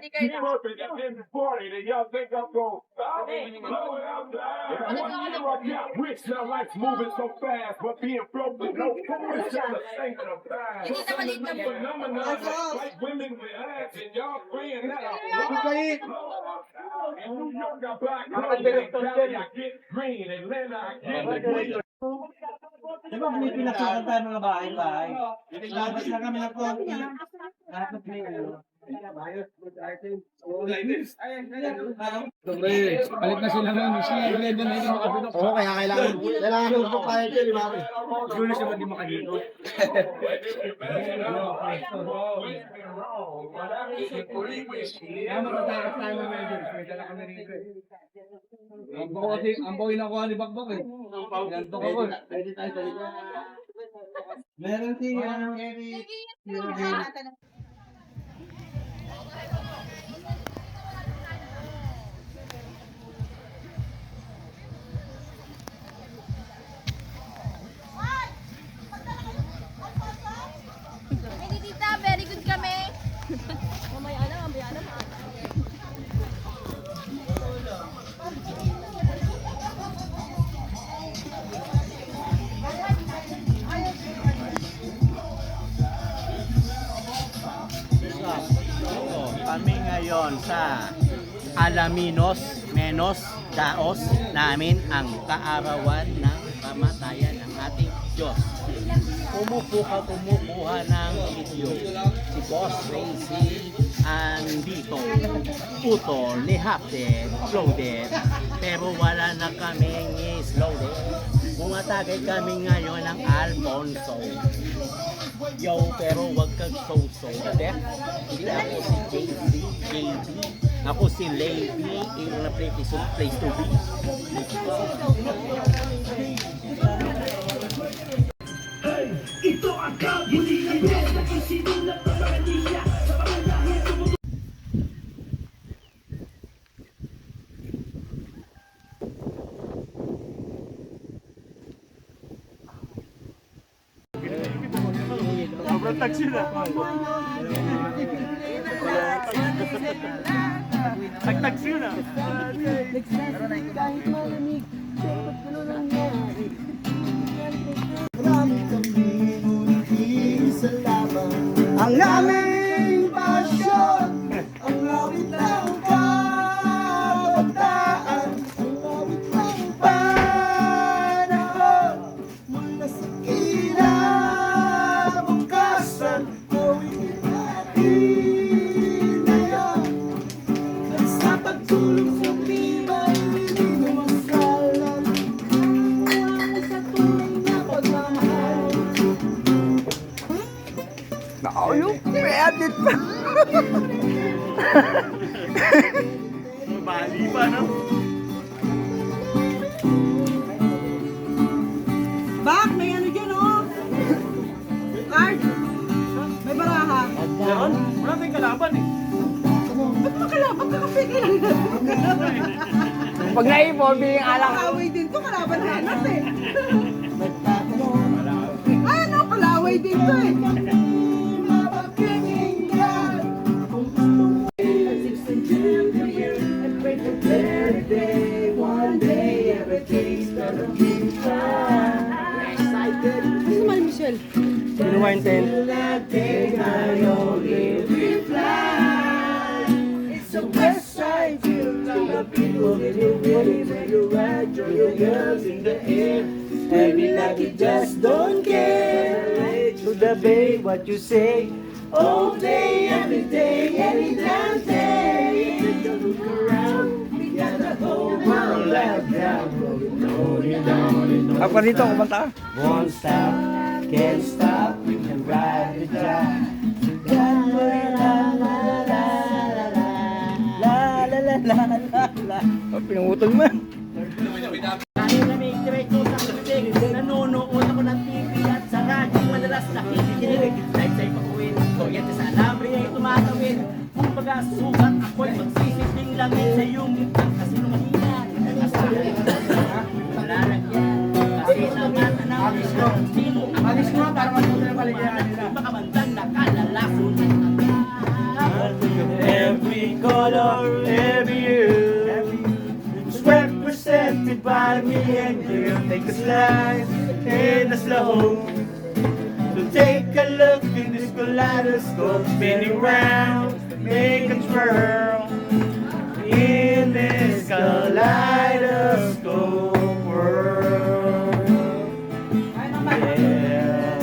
Keep pushing, it's in the party, then y'all think I'm gonna stop? Blow it out there. Rich now life's moving so fast, but being broke with no food is just a thing of the past. Phenomenon, like women with ass, and y'all praying that I'm in New York, I buy clothes, in Cali, I get green, Atlanta, I get green. Di ba may pinagsasaltahan mga bahay-bahay? Labas na kami ng konti. Lahat ng play, ano? Palit na sila ng si Glenda na hindi makapinok. Oo, kaya kailangan yung tayo dyan, di ba? Julius yung hindi makadito. Kaya matatakas tayo ng medals. May dala kami rito eh. Ang bawi na kuha ni Bakbak eh. Gantok ako eh. Pwede tayo sa likod. Meron si, Eric. Hindi tita, very good kami. Mamaya na. Kami ngayon sa Alaminos, Menos, Daos namin ang kaarawan ng kamatayan ng ating Diyos. Kumukuha ng video si Boss Racy andito. Utol ni Hapden, loaded, pero wala na kaming is loaded. Bumatagay kami ngayon ng Alfonso. Yo, pero wag kang so-so. Hindi ako si JC, JB. Ako si Lady, yung na place to be. Ito ang kabulihan na isinulat ng mga niya sa mga lahir tumutuloy. Sobrang taxi na. Tag-taxi na. Kahit malamig, dapat ano nangyari. Marami kami ngunit sa lamang ang aming pasyon, ang awit ng kabataan, ang awit ng panahon, mula sa kinabukasan, gawin natin ngayon, at sa pagtulong sa tibay, lumasalan, mula sa tunay na pagmamahal. Bali pa, no? Bak, may ano dyan, oh. Card. May baraha. Meron? Wala tayong kalaban eh. Ba't makalaban ka kasi kailangan? Pag naipon, biling alak. Kalaway din to, kalaban hanap eh. Ano, kalaway din to eh. Gusto mo, Michelle? Pinuha yung 10. It's a west side feel to the people when you wave, when you ride, throw your girls in the air. Baby, like you just don't care. To the bay, what you say? All day, every day, any damn day. Don't look around, we got the whole world locked down. Rolling down, Ako dito, kumanta. won't stop, can't stop, we can ride the drive. Pinungutol mo. Kaya na may diretso sa kusig. Nanonood ako ng TV at sa radyo madalas nakikinig. Dahil sa'y pakuwin, kuryente sa alambre ay tumatawid. Kung baga sukat ako'y magsisiping langit sa iyong ngipang kasi lumahina. Asahin malalagyan. Kasi naman alis ko. Sino ang Alis ko para matuloy ang paligyan nila. Baka bandang nakalalason. Every will take a slide in a slow. So take a look in this kaleidoscope, spinning round, make a twirl in this kaleidoscope world. Yeah.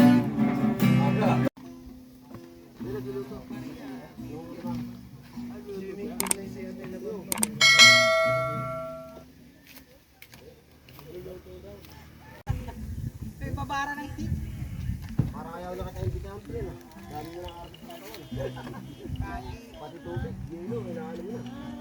May babara ng tip. Parang ayaw na kayo bigyan po yun. Dami mo lang artist na ito. Pati tubig, yun, inaano mo na.